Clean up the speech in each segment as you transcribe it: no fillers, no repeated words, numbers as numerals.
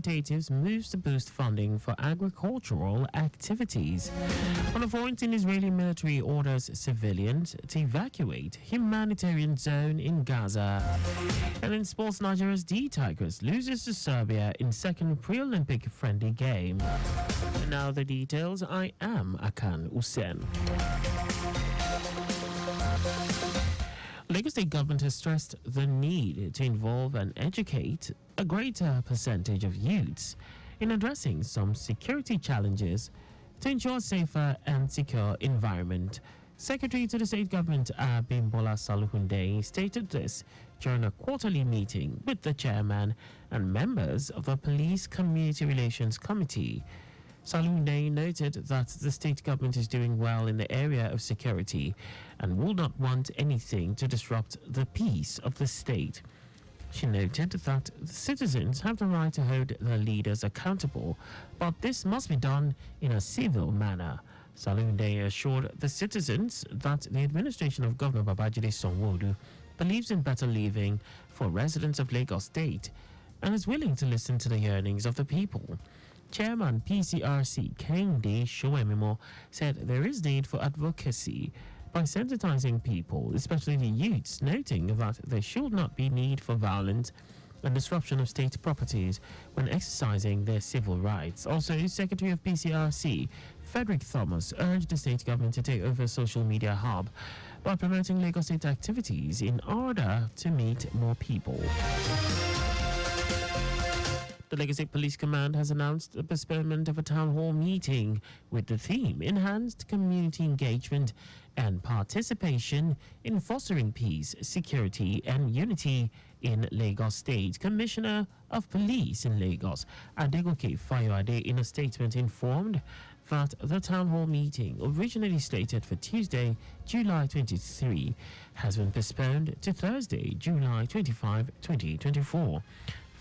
representatives moves to boost funding for agricultural activities. On the 14th, Israeli military orders civilians to evacuate humanitarian zone in Gaza. And in sports, Nigeria's D Tigers loses to Serbia in second pre-Olympic friendly game. And now the details. I am Akan Usen. Lagos State government has stressed the need to involve and educate a greater percentage of youths in addressing some security challenges to ensure a safer and secure environment. Secretary to the state government Abimbola Saluhunde stated this during a quarterly meeting with the chairman and members of the Police Community Relations Committee. Salunde noted that the state government is doing well in the area of security and will not want anything to disrupt the peace of the state. She noted that citizens have the right to hold their leaders accountable, but this must be done in a civil manner. Salunde assured the citizens that the administration of Governor Babajide Sanwo-Olu believes in better living for residents of Lagos State and is willing to listen to the yearnings of the people. Chairman PCRC Kehinde Showemimo said there is need for advocacy by sensitizing people, especially the youths, noting that there should not be need for violence and disruption of state properties when exercising their civil rights. Also, Secretary of PCRC Frederick Thomas urged the state government to take over social media hub by promoting Lagos State activities in order to meet more people. The Lagos State Police Command has announced the postponement of a town hall meeting with the theme Enhanced Community Engagement and Participation in Fostering Peace, Security and Unity in Lagos State. Commissioner of Police in Lagos, Adegoke Fayoade, in a statement informed that the town hall meeting, originally slated for Tuesday, July 23, has been postponed to Thursday, July 25, 2024.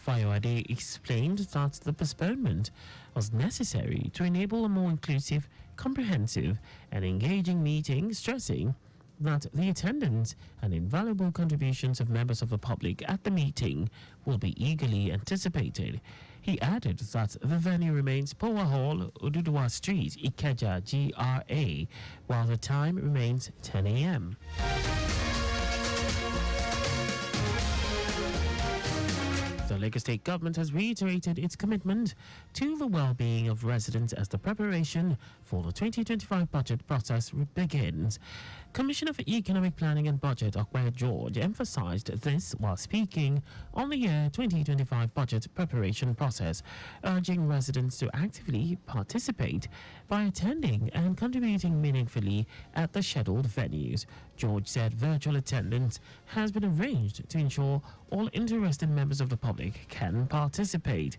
Fayoade explained that the postponement was necessary to enable a more inclusive, comprehensive and engaging meeting, stressing that the attendance and invaluable contributions of members of the public at the meeting will be eagerly anticipated. He added that the venue remains Power Hall, Oduduwa Street, Ikeja, GRA, while the time remains 10 a.m. The Lagos State government has reiterated its commitment to the well-being of residents as the preparation for the 2025 budget process begins. Commissioner for Economic Planning and Budget, Okwe George, emphasized this while speaking on the year 2025 budget preparation process, urging residents to actively participate by attending and contributing meaningfully at the scheduled venues. George said virtual attendance has been arranged to ensure all interested members of the public can participate.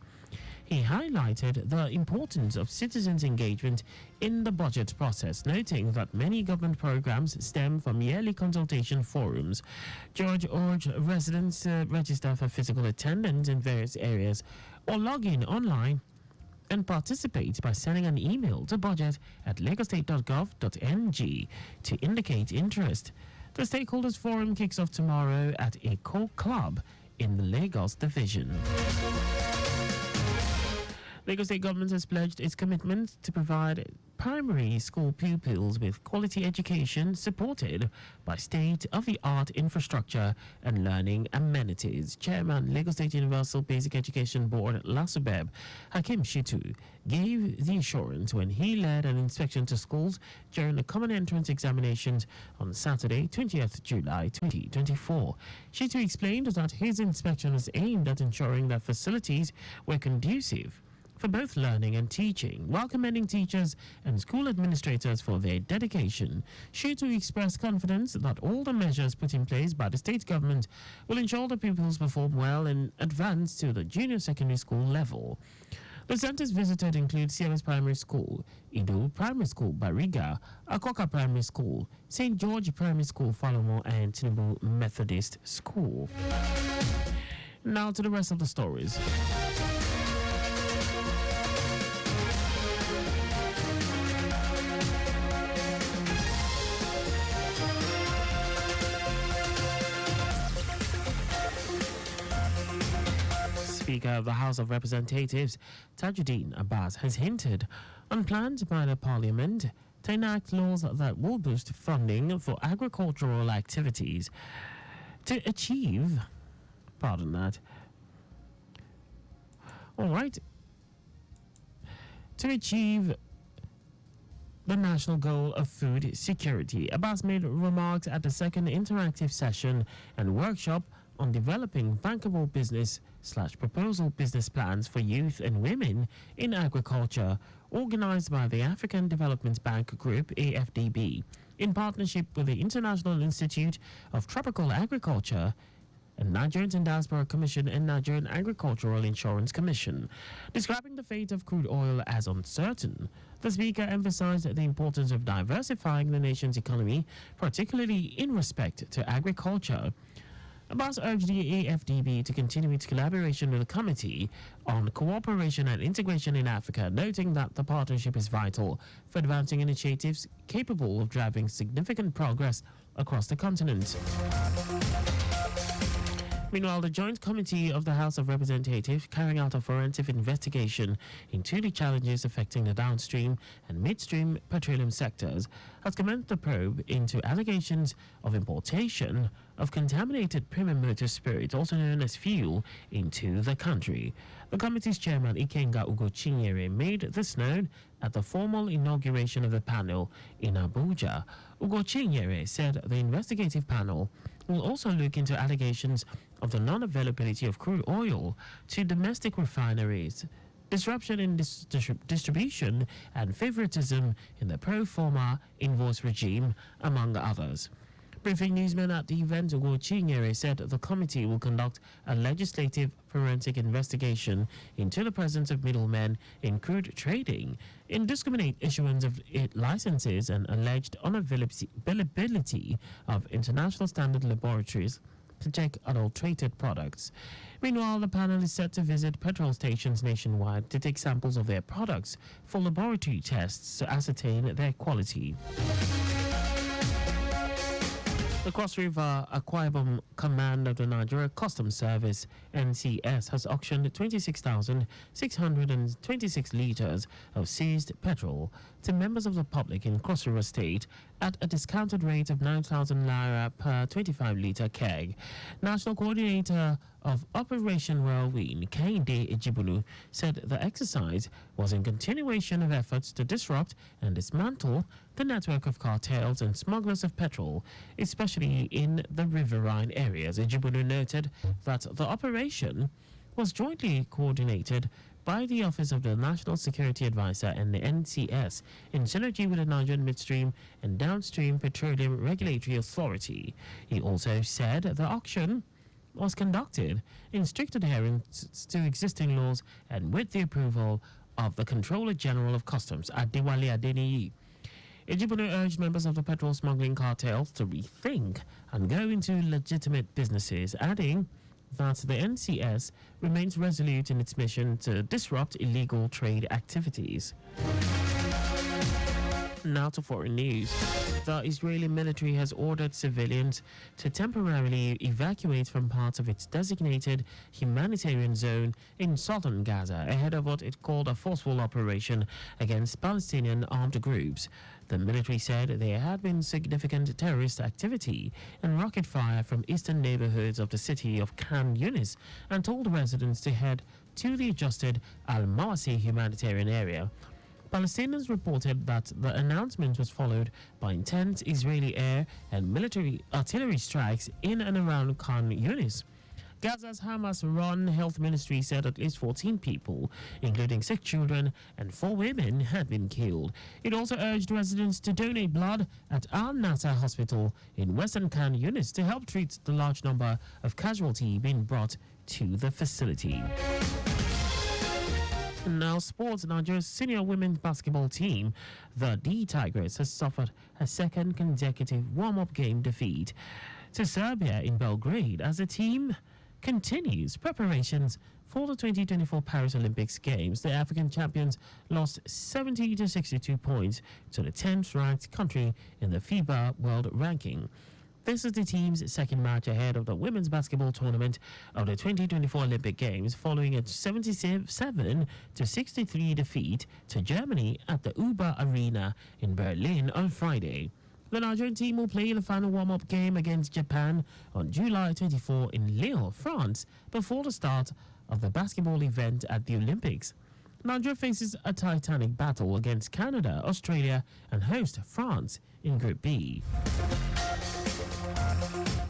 He highlighted the importance of citizens' engagement in the budget process, noting that many government programs stem from yearly consultation forums. George urged residents to register for physical attendance in various areas or log in online and participate by sending an email to budget@lagostate.gov.ng to indicate interest. The Stakeholders Forum kicks off tomorrow at Eco Club in the Lagos Division. Lagos State government has pledged its commitment to provide primary school pupils with quality education supported by state-of-the-art infrastructure and learning amenities. Chairman, Lagos State Universal Basic Education Board, LASUBEB, Hakim Shitu, gave the assurance when he led an inspection to schools during the common entrance examinations on Saturday, 20th July 2024. Shitu explained that his inspection was aimed at ensuring that facilities were conducive for both learning and teaching, while commending teachers and school administrators for their dedication. Shitu expressed confidence that all the measures put in place by the state government will ensure the pupils perform well and advance to the junior secondary school level. The centers visited include CMS Primary School, Idu Primary School, Bariga, Akoka Primary School, St. George Primary School, Falomo, and Tinubu Methodist School. Now to the rest of the stories. Speaker of the House of Representatives, Tajuddin Abbas, has hinted on plans by the Parliament to enact laws that will boost funding for agricultural activities to achieve, pardon that, all right, to achieve the national goal of food security. Abbas made remarks at the second interactive session and workshop on developing bankable business/proposal business plans for youth and women in agriculture, organized by the African Development Bank Group, AFDB, in partnership with the International Institute of Tropical Agriculture and Nigerian and Diaspora Commission and Nigerian Agricultural Insurance Commission. Describing the fate of crude oil as uncertain, the speaker emphasized the importance of diversifying the nation's economy, particularly in respect to agriculture. Abbas urged the AFDB to continue its collaboration with the Committee on Cooperation and Integration in Africa, noting that the partnership is vital for advancing initiatives capable of driving significant progress across the continent. Meanwhile, the Joint Committee of the House of Representatives, carrying out a forensic investigation into the challenges affecting the downstream and midstream petroleum sectors, has commenced a probe into allegations of importation of contaminated premium motor spirit, also known as fuel, into the country. The committee's chairman, Ikenga Ugochinyere, made this known at the formal inauguration of the panel in Abuja. Ugochinyere said the investigative panel will also look into allegations of the non-availability of crude oil to domestic refineries, disruption in distribution, and favoritism in the pro forma invoice regime, among others. Briefing newsmen at the event, Ugo Chinyere said the committee will conduct a legislative forensic investigation into the presence of middlemen in crude trading, indiscriminate issuance of licenses, and alleged unavailability of international standard laboratories to check adulterated products. Meanwhile, the panel is set to visit petrol stations nationwide to take samples of their products for laboratory tests to ascertain their quality. The Cross River Akwa Ibom Command of the Nigeria Customs Service, NCS, has auctioned 26,626 litres of seized petrol to members of the public in Cross River State at a discounted rate of 9,000 naira per 25-litre keg. National Coordinator of Operation Whirlwind, Kehinde Ejibunu, said the exercise was in continuation of efforts to disrupt and dismantle the network of cartels and smugglers of petrol, especially in the riverine areas. Ejibunu noted that the operation was jointly coordinated by the Office of the National Security Advisor and the NCS in synergy with the Nigerian Midstream and Downstream Petroleum Regulatory Authority. He also said the auction was conducted in strict adherence to existing laws and with the approval of the Controller General of Customs, Adewale Adeniyi. Ejibunu urged members of the petrol smuggling cartels to rethink and go into legitimate businesses, adding that the NCS remains resolute in its mission to disrupt illegal trade activities. Now to foreign news. The Israeli military has ordered civilians to temporarily evacuate from parts of its designated humanitarian zone in southern Gaza ahead of what it called a forceful operation against Palestinian armed groups. The military said there had been significant terrorist activity and rocket fire from eastern neighborhoods of the city of Khan Yunis and told residents to head to the adjusted Al-Mawasi humanitarian area. Palestinians reported that the announcement was followed by intense Israeli air and military artillery strikes in and around Khan Yunis. Gaza's Hamas-run health ministry said at least 14 people, including 6 children and 4 women, had been killed. It also urged residents to donate blood at Al-Nasser Hospital in Western Khan Yunis to help treat the large number of casualties being brought to the facility. Now, sports. Nigeria's senior women's basketball team, the D Tigers, has suffered a second consecutive warm-up game defeat to Serbia in Belgrade as the team continues preparations for the 2024 Paris Olympics Games. The African champions lost 70 to 62 points to the 10th ranked country in the FIBA World Ranking. This is the team's second match ahead of the women's basketball tournament of the 2024 Olympic Games, following a 77-63 defeat to Germany at the Uber Arena in Berlin on Friday. The Nigerian team will play the final warm-up game against Japan on July 24 in Lille, France, before the start of the basketball event at the Olympics. Nigeria faces a titanic battle against Canada, Australia, and host France in Group B.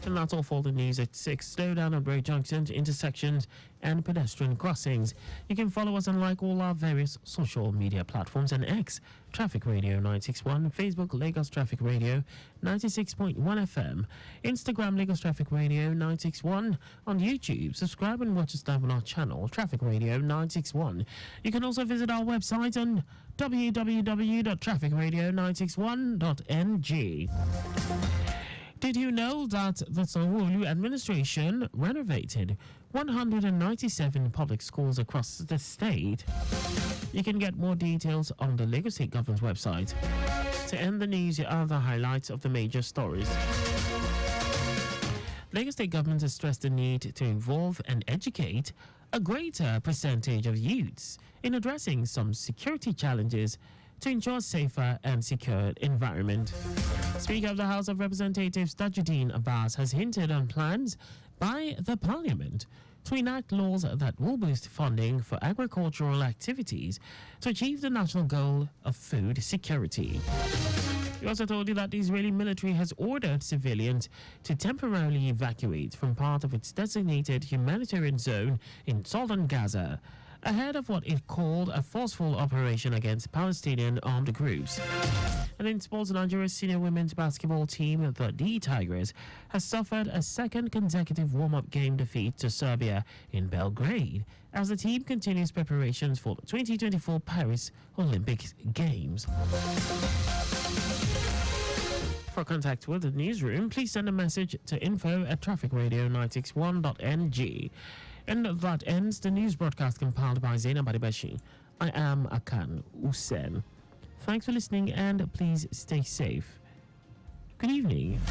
And that's all for the news at 6. Slow down on road junctions, intersections, and pedestrian crossings. You can follow us and like all our various social media platforms and X, Traffic Radio 961, Facebook, Lagos Traffic Radio 96.1 FM, Instagram, Lagos Traffic Radio 961, on YouTube. Subscribe and watch us live on our channel, Traffic Radio 961. You can also visit our website on www.trafficradio961.ng. Did you know that the Sanwo-Olu administration renovated 197 public schools across the state? You can get more details on the Lagos State Government's website. To end the news, here are the highlights of the major stories. Lagos State Government has stressed the need to involve and educate a greater percentage of youths in addressing some security challenges to ensure safer and secure environment. Speaker of the House of Representatives Tajuddin Abbas has hinted on plans by the Parliament to enact laws that will boost funding for agricultural activities to achieve the national goal of food security. He also told you that the Israeli military has ordered civilians to temporarily evacuate from part of its designated humanitarian zone in southern Gaza, ahead of what it called a forceful operation against Palestinian armed groups. And in sports, Nigeria's senior women's basketball team, the D Tigers, has suffered a second consecutive warm-up game defeat to Serbia in Belgrade as the team continues preparations for the 2024 Paris Olympic Games. For contact with the newsroom, please send a message to info@trafficradio961.ng. And that ends the news broadcast compiled by Zainab Adibashi. I am Akan Usen. Thanks for listening and please stay safe. Good evening.